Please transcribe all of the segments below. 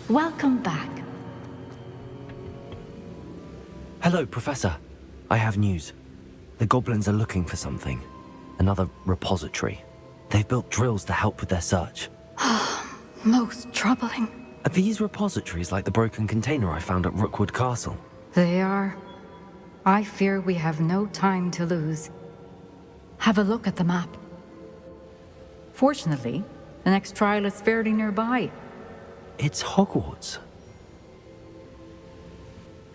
Welcome back. Hello, Professor. I have news. The goblins are looking for something. Another repository. They've built drills to help with their search. Most troubling. Are these repositories like the broken container I found at Rookwood Castle? They are. I fear we have no time to lose. Have a look at the map. Fortunately, the next trial is fairly nearby. It's Hogwarts.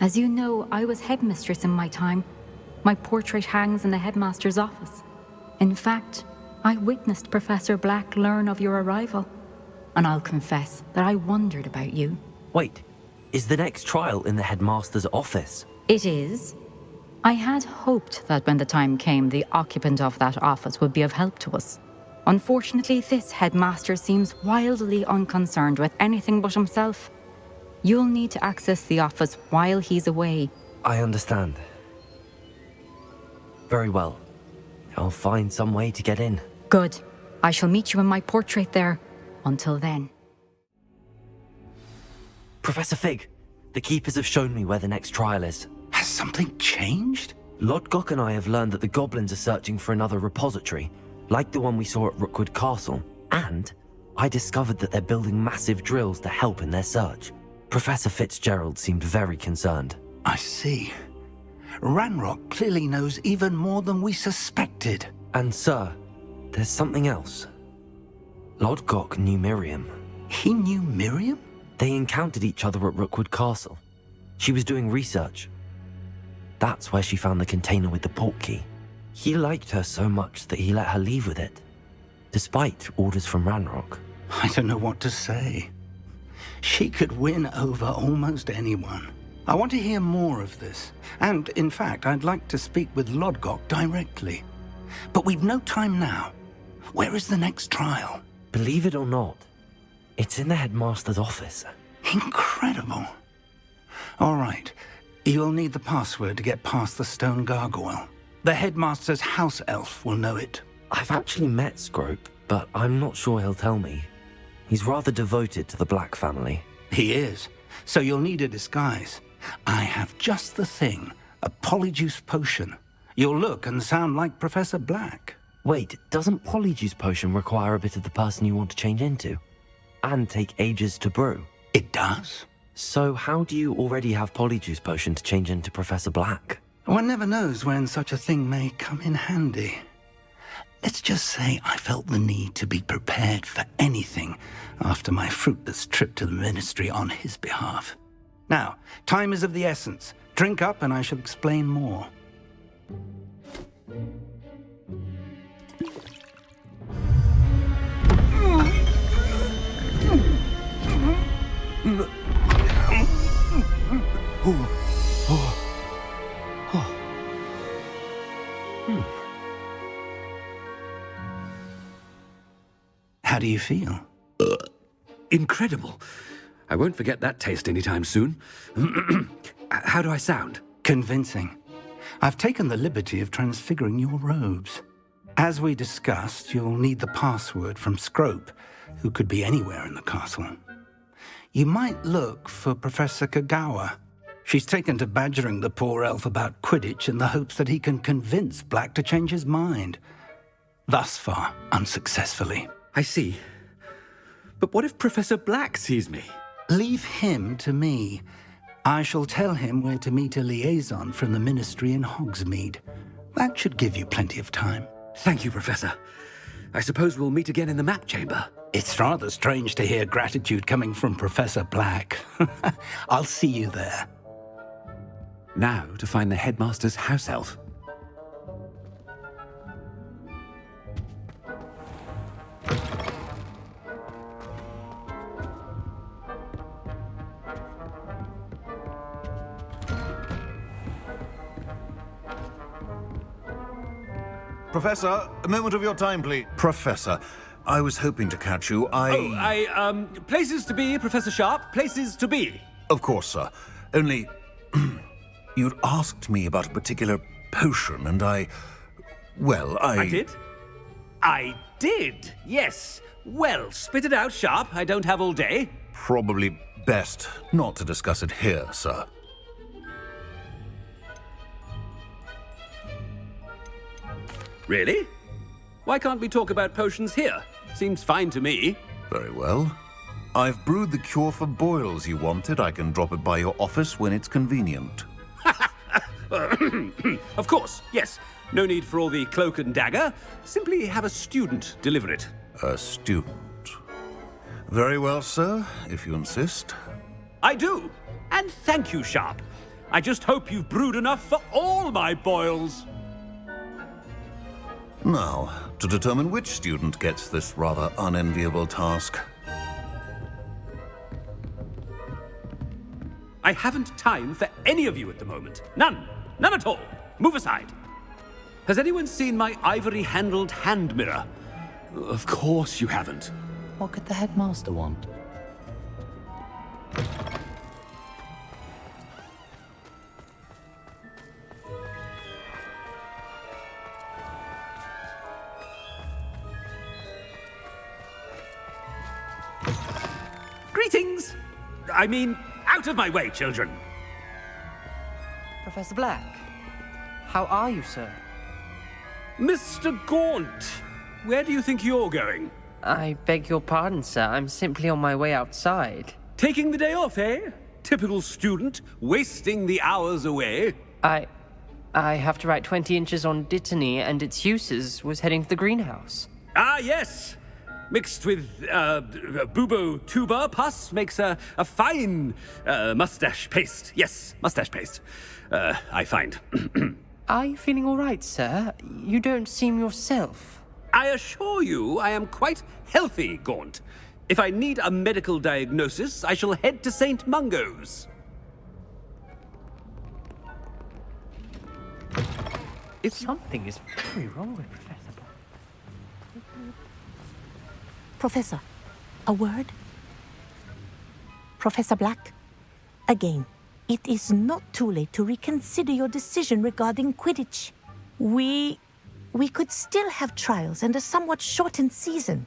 As you know, I was headmistress in my time. My portrait hangs in the headmaster's office. In fact, I witnessed Professor Black learn of your arrival. And I'll confess that I wondered about you. Wait, is the next trial in the headmaster's office? It is. I had hoped that when the time came, the occupant of that office would be of help to us. Unfortunately, this headmaster seems wildly unconcerned with anything but himself. You'll need to access the office while he's away. I understand. Very well. I'll find some way to get in. Good. I shall meet you in my portrait there. Until then. Professor Fig, the Keepers have shown me where the next trial is. Has something changed? Lodgok and I have learned that the goblins are searching for another repository, like the one we saw at Rookwood Castle. And I discovered that they're building massive drills to help in their search. Professor Fitzgerald seemed very concerned. I see. Ranrock clearly knows even more than we suspected. And sir, there's something else. Lodgok knew Miriam. He knew Miriam? They encountered each other at Rookwood Castle. She was doing research. That's where she found the container with the portkey. He liked her so much that he let her leave with it, despite orders from Ranrock. I don't know what to say. She could win over almost anyone. I want to hear more of this. And, in fact, I'd like to speak with Lodgok directly. But we've no time now. Where is the next trial? Believe it or not, it's in the headmaster's office. Incredible. All right. You'll need the password to get past the stone gargoyle. The headmaster's house elf will know it. I've actually met Scrope, but I'm not sure he'll tell me. He's rather devoted to the Black family. He is. So you'll need a disguise. I have just the thing. A polyjuice potion. You'll look and sound like Professor Black. Wait, doesn't Polyjuice Potion require a bit of the person you want to change into? And take ages to brew? It does. So how do you already have Polyjuice Potion to change into Professor Black? One never knows when such a thing may come in handy. Let's just say I felt the need to be prepared for anything after my fruitless trip to the ministry on his behalf. Now, time is of the essence. Drink up and I shall explain more. How do you feel? Incredible. I won't forget that taste anytime soon. How do I sound? Convincing. I've taken the liberty of transfiguring your robes. As we discussed, you'll need the password from Scrope, who could be anywhere in the castle. You might look for Professor Kagawa. She's taken to badgering the poor elf about Quidditch in the hopes that he can convince Black to change his mind. Thus far, unsuccessfully. I see. But what if Professor Black sees me? Leave him to me. I shall tell him where to meet a liaison from the ministry in Hogsmeade. That should give you plenty of time. Thank you, Professor. I suppose we'll meet again in the map chamber. It's rather strange to hear gratitude coming from Professor Black. I'll see you there. Now to find the headmaster's house elf. Professor, a moment of your time, please. Professor, I was hoping to catch you. Places to be, Professor Sharp. Places to be. Of course, sir. Only, you'd asked me about a particular potion, and I did? I did, yes. Well, spit it out, Sharp. I don't have all day. Probably best not to discuss it here, sir. Really? Why can't we talk about potions here? Seems fine to me. Very well. I've brewed the cure for boils you wanted. I can drop it by your office when it's convenient. Of course, yes. No need for all the cloak and dagger. Simply have a student deliver it. A student. Very well, sir, if you insist. I do. And thank you, Sharp. I just hope you've brewed enough for all my boils. Now, to determine which student gets this rather unenviable task. I haven't time for any of you at the moment. None. None at all. Move aside. Has anyone seen my ivory-handled hand mirror? Of course you haven't. What could the headmaster want? Greetings! I mean, out of my way, children. Professor Black, how are you, sir? Mr. Gaunt, where do you think you're going? I beg your pardon, sir. I'm simply on my way outside. Taking the day off, eh? Typical student, wasting the hours away. I have to write 20 inches on Dittany and its uses. Was heading to the greenhouse. Ah, yes. Mixed with bubo tuber pus makes a fine mustache paste. Yes, mustache paste. I find. Are you feeling all right, sir? You don't seem yourself. I assure you I am quite healthy, Gaunt. If I need a medical diagnosis, I shall head to St. Mungo's. Something is very wrong with Professor Black. Professor, a word? Professor Black, again, it is not too late to reconsider your decision regarding Quidditch. We could still have trials and a somewhat shortened season.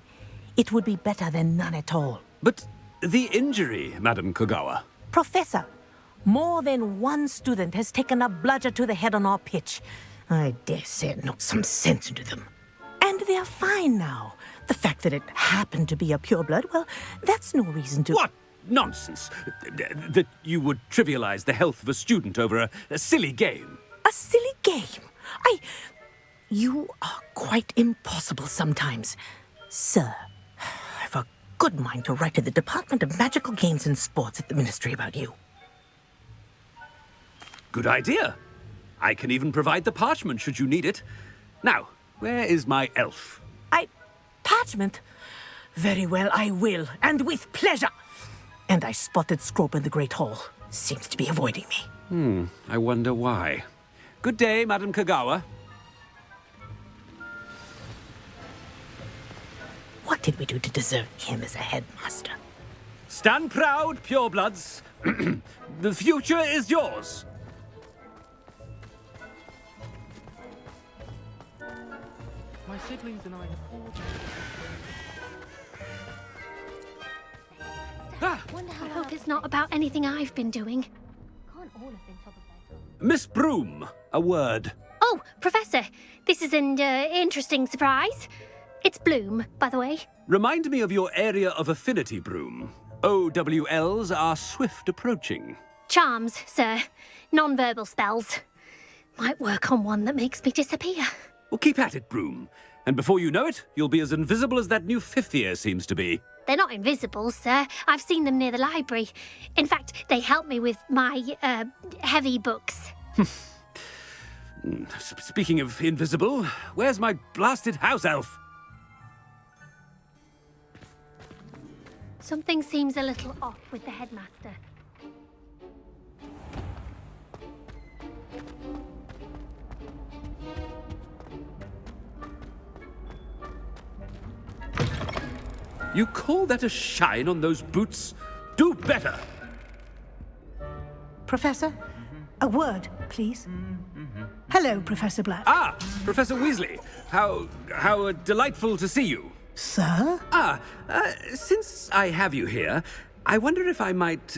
It would be better than none at all. But the injury, Madam Kogawa. Professor, more than one student has taken a bludger to the head on our pitch. I dare say it knocked some sense into them. And they're fine now. The fact that it happened to be a pureblood, well, that's no reason to... What nonsense! That you would trivialize the health of a student over a silly game. A silly game? You are quite impossible sometimes. Sir, I've a good mind to write to the Department of Magical Games and Sports at the Ministry about you. Good idea. I can even provide the parchment should you need it. Now, where is my elf? Parchment? Very well, I will, and with pleasure. And I spotted Scrope in the Great Hall. Seems to be avoiding me. I wonder why. Good day, Madam Kogawa. What did we do to deserve him as a headmaster? Stand proud, purebloods. The future is yours. My siblings and I have all... I hope it's not about anything I've been doing. Miss Broom, a word. Oh, Professor, this is an interesting surprise. It's Bloom, by the way. Remind me of your area of affinity, Broom. OWLs are swift approaching. Charms, sir. Non-verbal spells. Might work on one that makes me disappear. Well, keep at it, Broom. And before you know it, you'll be as invisible as that new fifth year seems to be. They're not invisible, sir. I've seen them near the library. In fact, they help me with my, heavy books. Speaking of invisible, where's my blasted house elf? Something seems a little off with the headmaster. You call that a shine on those boots? Do better! Professor, a word, please. Hello, Professor Black. Ah, Professor Weasley. How delightful to see you. Sir? Since I have you here, I wonder if I might,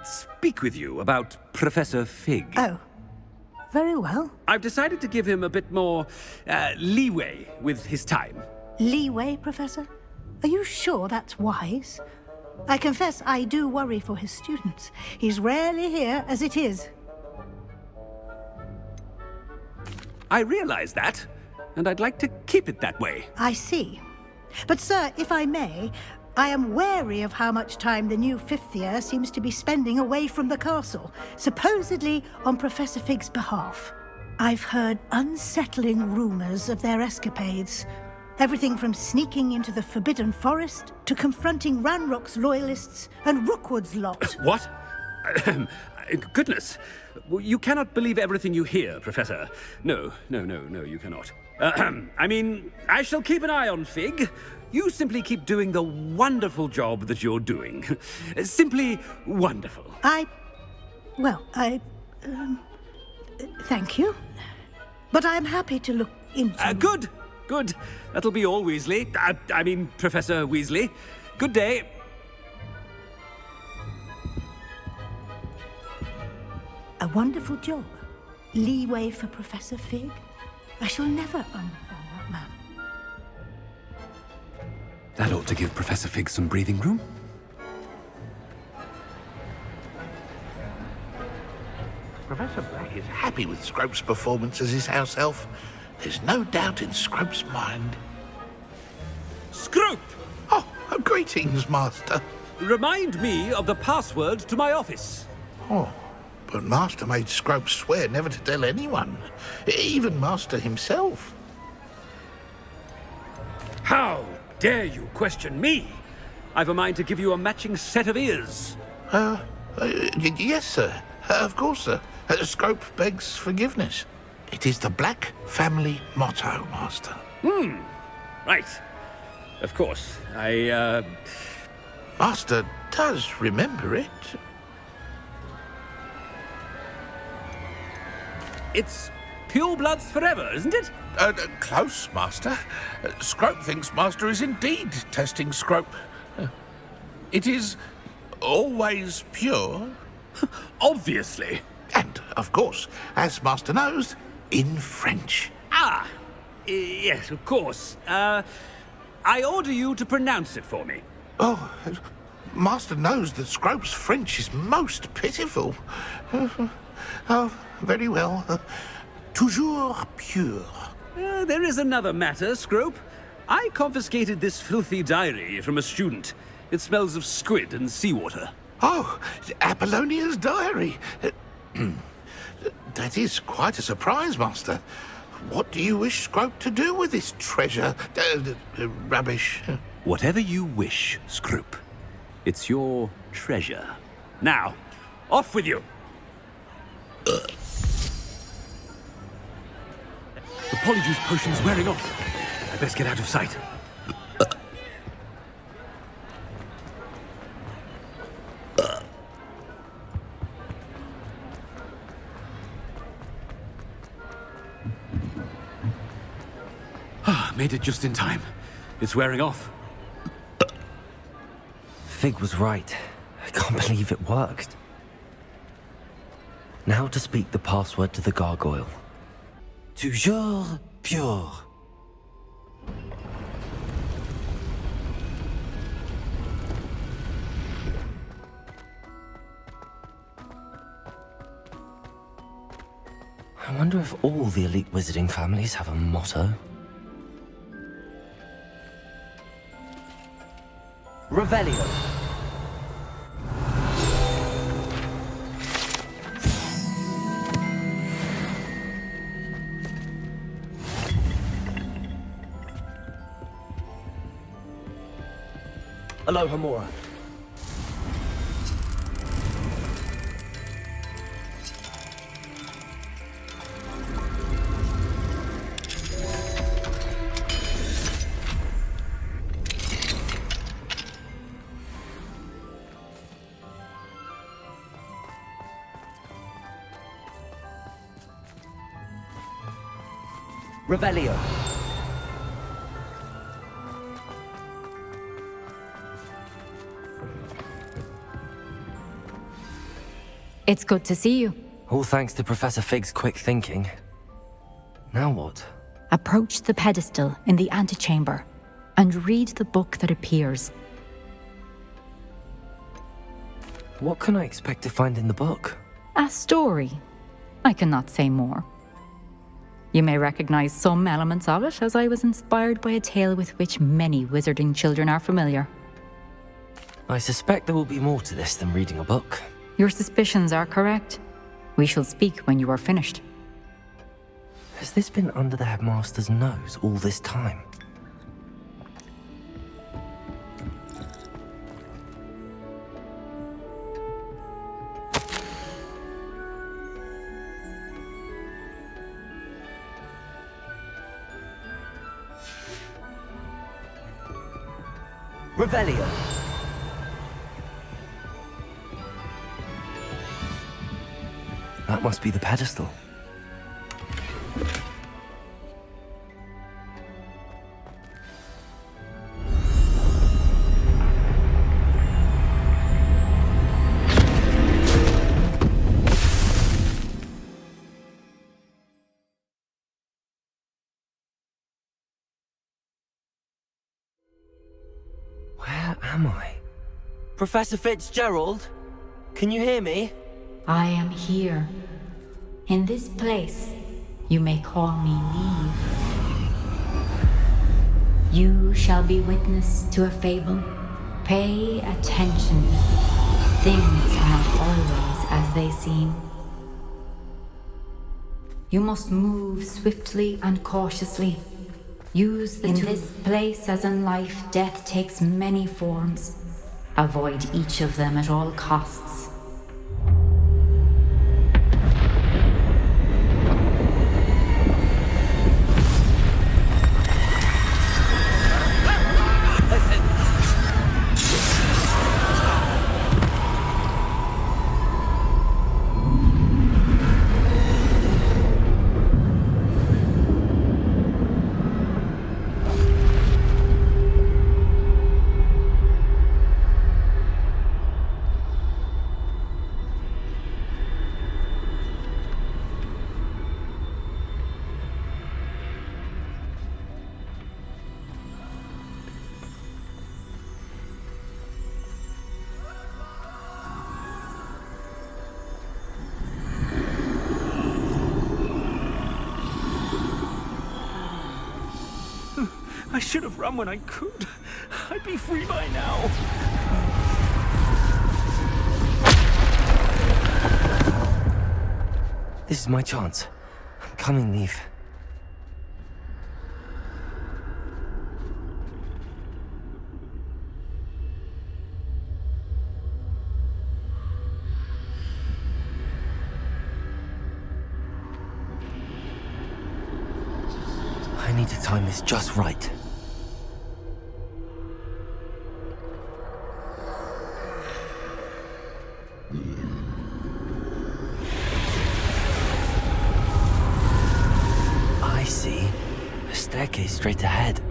speak with you about Professor Fig. Oh, very well. I've decided to give him a bit more, leeway with his time. Leeway, Professor? Are you sure that's wise? I confess I do worry for his students. He's rarely here as it is. I realize that, and I'd like to keep it that way. I see. But, sir, if I may, I am wary of how much time the new fifth year seems to be spending away from the castle, supposedly on Professor Fig's behalf. I've heard unsettling rumors of their escapades. Everything from sneaking into the Forbidden Forest to confronting Ranrock's loyalists and Rookwood's lot. What? Goodness. You cannot believe everything you hear, Professor. No, you cannot. I mean, I shall keep an eye on Fig. You simply keep doing the wonderful job that you're doing. Simply wonderful. Thank you. But I'm happy to look into... Good. That'll be all, Weasley. I mean, Professor Weasley. Good day. A wonderful job. Leeway for Professor Fig. I shall never understand that man. That ought to give Professor Fig some breathing room. Professor Black is happy with Scrope's performance as his house elf. There's no doubt in Scrope's mind. Scrope! Oh, greetings, Master. Remind me of the password to my office. Oh, but Master made Scrope swear never to tell anyone, even Master himself. How dare you question me? I've a mind to give you a matching set of ears. Yes, sir. Of course, sir. Scrope begs forgiveness. It is the Black family motto, Master. Right. Of course. Master does remember it. It's purebloods forever, isn't it? Close, Master. Scrope thinks Master is indeed testing Scrope. It is always pure. Obviously. And, of course, as Master knows, in French. Yes, of course. I order you to pronounce it for me. Oh, Master knows that Scrope's French is most pitiful. Oh, very well. Toujours pure. There is another matter, Scrope. I confiscated this filthy diary from a student. It smells of squid and seawater. Oh, Apollonia's diary. That is quite a surprise, Master. What do you wish Scrope to do with this treasure? Rubbish. Whatever you wish, Scrope. It's your treasure. Now, off with you. The polyjuice potion's wearing off. I best get out of sight. Made it just in time. It's wearing off. Fig was right. I can't believe it worked. Now to speak the password to the gargoyle. Toujours pure. I wonder if all the elite wizarding families have a motto. Revelio. Aloha Mora. Revelio. It's good to see you. All thanks to Professor Fig's quick thinking. Now what? Approach the pedestal in the antechamber and read the book that appears. What can I expect to find in the book? A story. I cannot say more. You may recognize some elements of it, as I was inspired by a tale with which many wizarding children are familiar. I suspect there will be more to this than reading a book. Your suspicions are correct. We shall speak when you are finished. Has this been under the headmaster's nose all this time? Revelio. That must be the pedestal. Where am I? Professor Fitzgerald? Can you hear me? I am here. In this place, you may call me Neve. You shall be witness to a fable. Pay attention. Things are not always as they seem. You must move swiftly and cautiously. Use the In this place, as in life, death takes many forms. Avoid each of them at all costs. I should have run when I could. I'd be free by now. This is my chance. I'm coming, Neve. I need to time this just right. I see. A staircase straight ahead.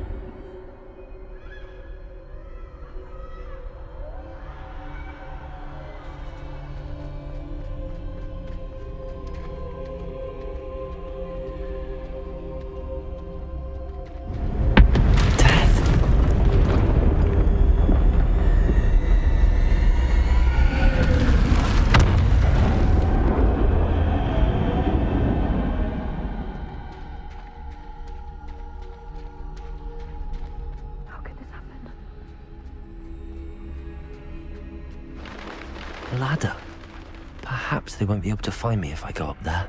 Ladder. Perhaps they won't be able to find me if I go up there.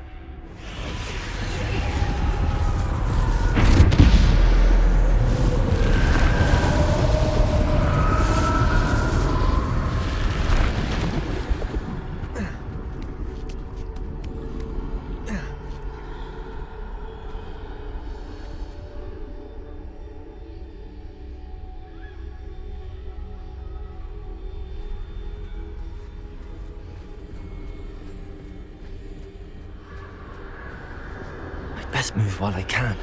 Best move while I can.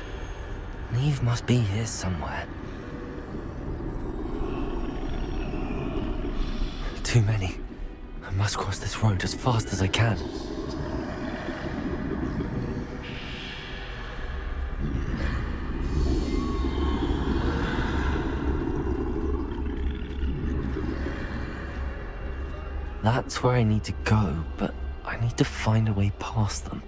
Neve must be here somewhere. Too many. A must cross this road as fast as I can. That's where I need to go, but I need to find a way past them.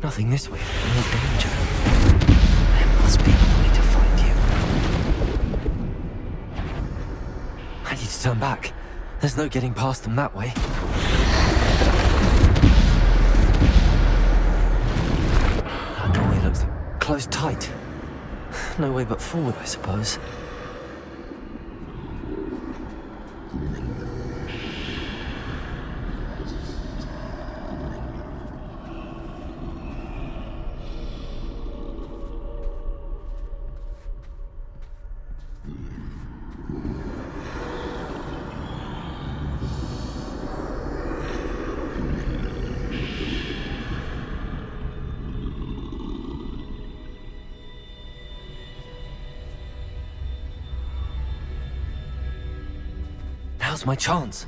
Nothing this way, no danger. There must be another way to find you. I need to turn back. There's no getting past them that way. That doorway looks closed tight. No way but forward, I suppose. Now's my chance.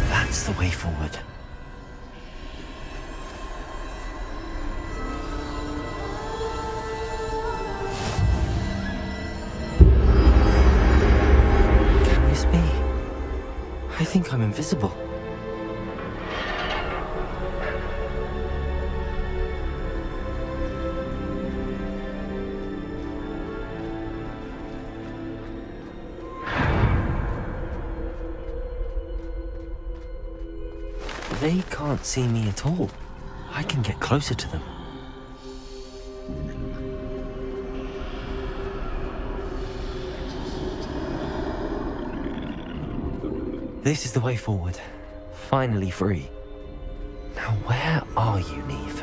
That's the way forward. I think I'm invisible. They can't see me at all. I can get closer to them. This is the way forward. Finally free. Now where are you, Neve?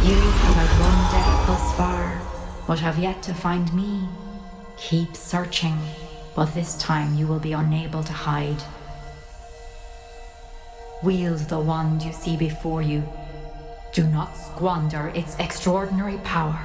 You have outrun death thus far, but have yet to find me. Keep searching, but this time you will be unable to hide. Wield the wand you see before you. Do not squander its extraordinary power.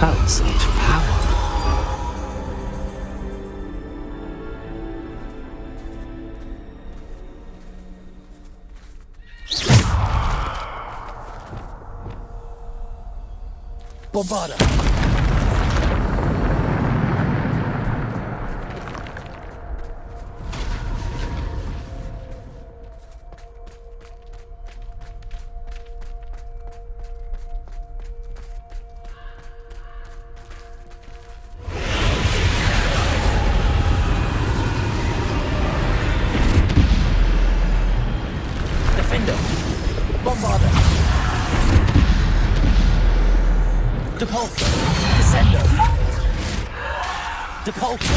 Felt such power. Bombarda! Depulso! Depulso!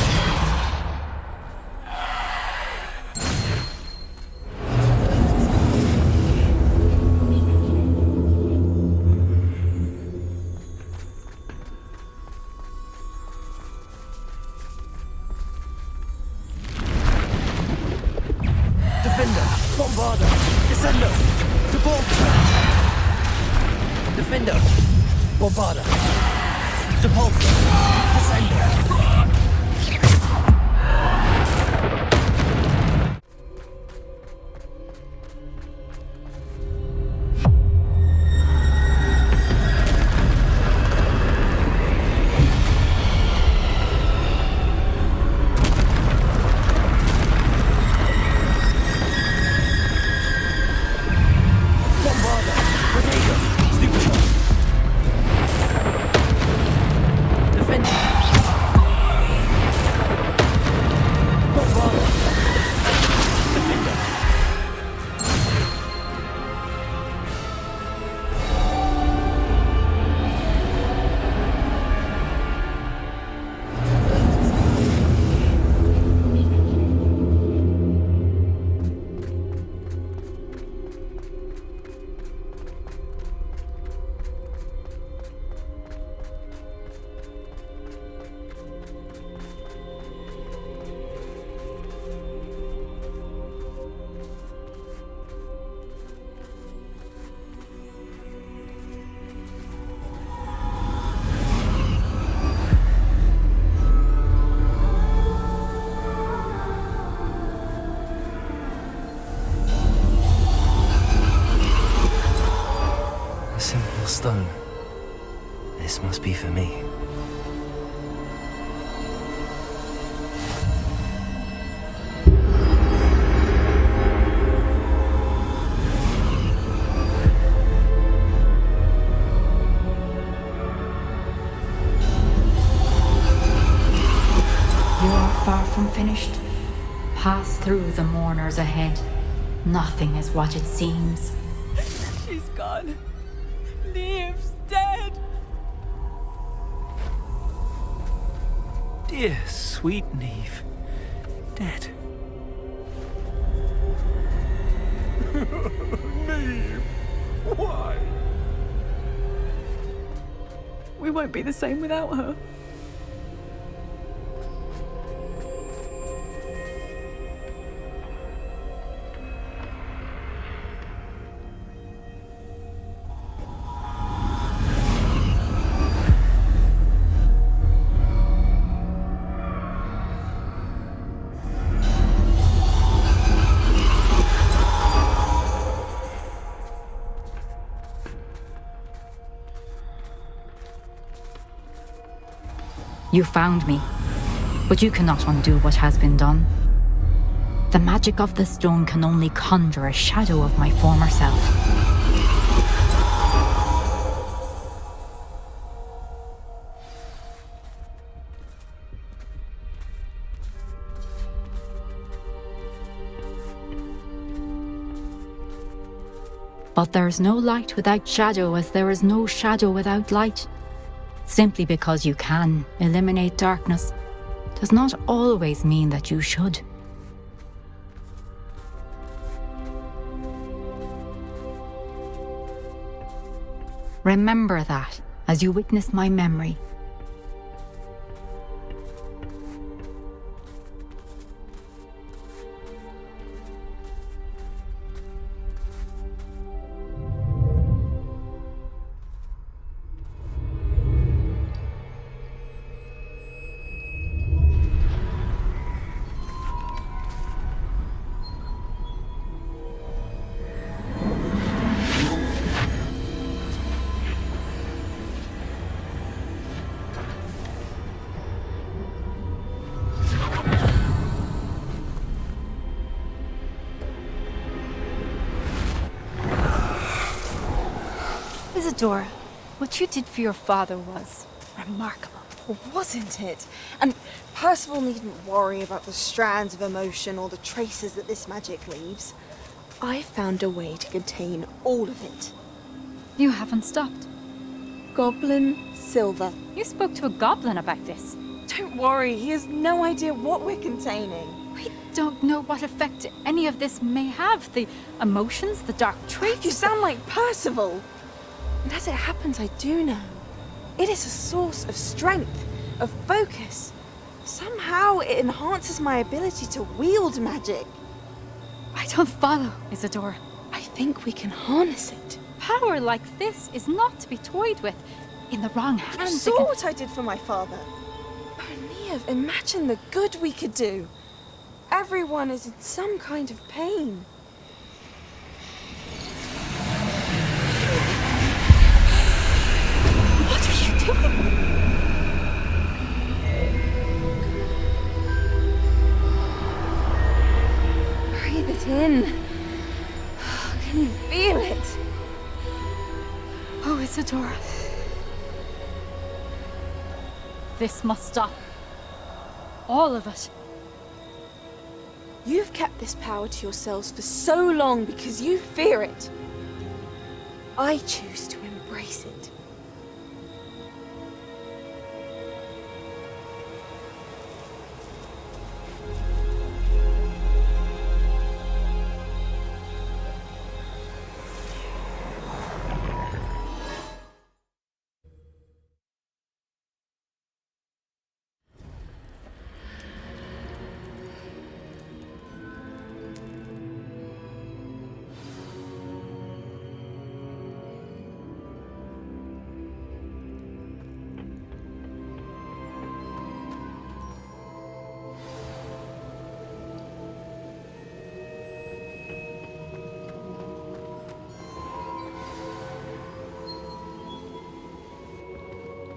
Defender! Bombarda! Descendo! Depulso! Defender! Bombarda! Depulso! Descendo! Stone. This must be for me. You are far from finished. Pass through the mourners ahead. Nothing is what it seems. She's gone. Neve's dead. Dear, sweet Neve. Dead. Neve, why? We won't be the same without her. You found me, but you cannot undo what has been done. The magic of the stone can only conjure a shadow of my former self. But there is no light without shadow, as there is no shadow without light. Simply because you can eliminate darkness does not always mean that you should. Remember that as you witness my memory. Isadora, what you did for your father was remarkable, wasn't it? And Percival needn't worry about the strands of emotion or the traces that this magic leaves. I found a way to contain all of it. You haven't stopped. Goblin silver. You spoke to a goblin about this. Don't worry, he has no idea what we're containing. We don't know what effect any of this may have. The emotions, the dark traits. You sound like Percival. And as it happens, I do know. It is a source of strength, of focus. Somehow it enhances my ability to wield magic. I don't follow, Isadora. I think we can harness it. Power like this is not to be toyed with. In the wrong hands. You saw what I did for my father. Oh, Neve, imagine the good we could do. Everyone is in some kind of pain. What are you doing? Breathe it in. Can you feel it? Oh, Isadora. This must stop. All of it. You've kept this power to yourselves for so long because you fear it. I choose to embrace it.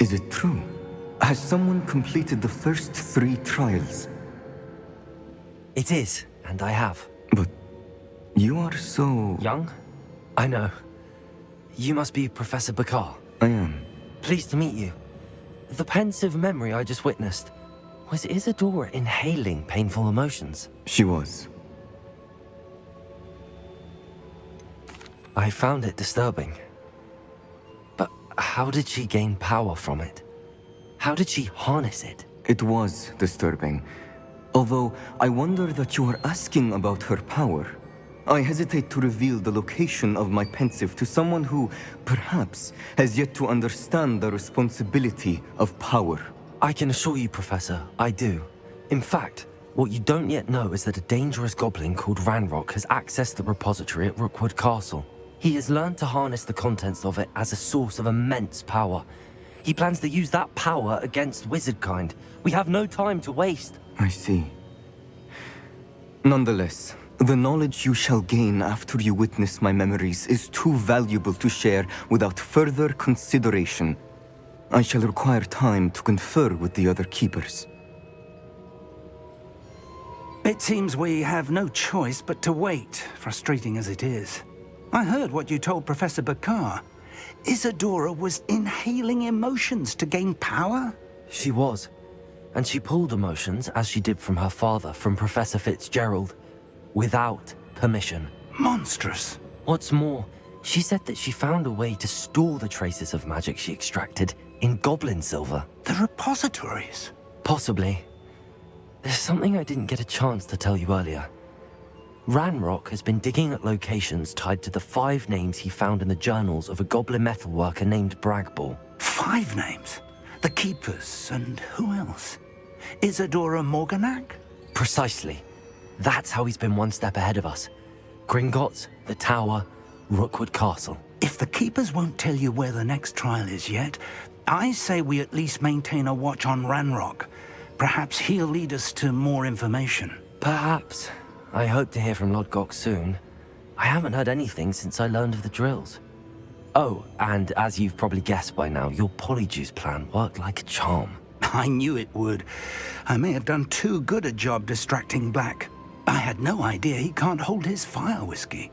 Is it true? Has someone completed the first 3 trials? It is, and I have. But you are so... Young? I know. You must be Professor Bakar. I am. Pleased to meet you. The pensive memory I just witnessed, was Isadora inhaling painful emotions? She was. I found it disturbing. But how did she gain power from it? How did she harness it? It was disturbing. Although I wonder that you are asking about her power. I hesitate to reveal the location of my pensive to someone who, perhaps, has yet to understand the responsibility of power. I can assure you, Professor, I do. In fact, what you don't yet know is that a dangerous goblin called Ranrock has accessed the repository at Rookwood Castle. He has learned to harness the contents of it as a source of immense power. He plans to use that power against wizardkind. We have no time to waste. I see. Nonetheless, the knowledge you shall gain after you witness my memories is too valuable to share without further consideration. I shall require time to confer with the other keepers. It seems we have no choice but to wait, frustrating as it is. I heard what you told Professor Bakar. Isadora was inhaling emotions to gain power? She was. And she pulled emotions, as she did from her father, from Professor Fitzgerald, without permission. Monstrous. What's more, she said that she found a way to store the traces of magic she extracted in goblin silver. The repositories? Possibly. There's something I didn't get a chance to tell you earlier. Ranrock has been digging at locations tied to the 5 names he found in the journals of a goblin metalworker named Bragball. 5 names? The Keepers, and who else? Isadora Morganac? Precisely. That's how he's been one step ahead of us. Gringotts, the Tower, Rookwood Castle. If the Keepers won't tell you where the next trial is yet, I say we at least maintain a watch on Ranrock. Perhaps he'll lead us to more information. Perhaps. I hope to hear from Lodgok soon. I haven't heard anything since I learned of the drills. Oh, and as you've probably guessed by now, your Polyjuice plan worked like a charm. I knew it would. I may have done too good a job distracting Black. I had no idea he can't hold his fire whiskey.